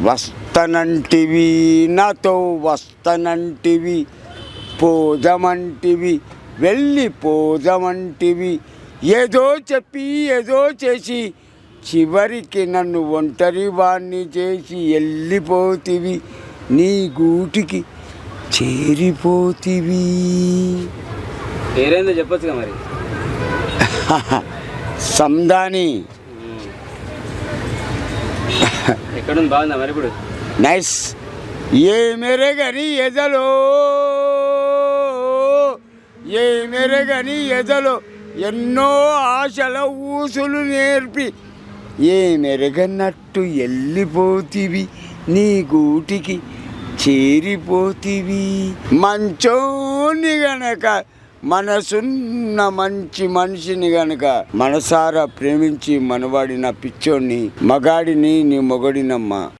వస్తనంటివి నాతో వస్తనంటివి, పోదమంటివి వెళ్ళిపోదమంటివి, ఏదో చెప్పి ఏదో చేసి చివరికి నన్ను ఒంటరి వాణ్ణి చేసి వెళ్ళిపోతివి, నీ గూటికి చేరిపోతివి. పేరేందో చెప్పొచ్చుగా మరి. సందాని. ఎక్కడుంది, బాగుందా మరి ఇప్పుడు? నైస్. ఏ మెరగని ఎదలో, ఏ మెరగని ఎదలో ఎన్నో ఆశల ఊసులు నేర్పి, ఏ మెరగనట్టు వెళ్ళిపోతివి, నీ గూటికి చేరిపోతివి. మంచోని గనక, మనసున్న మంచి మనిషిని గనక మనసారా ప్రేమించి మనవాడిన పిచ్చోడిని, మగాడిని నీ మొగడినమ్మ.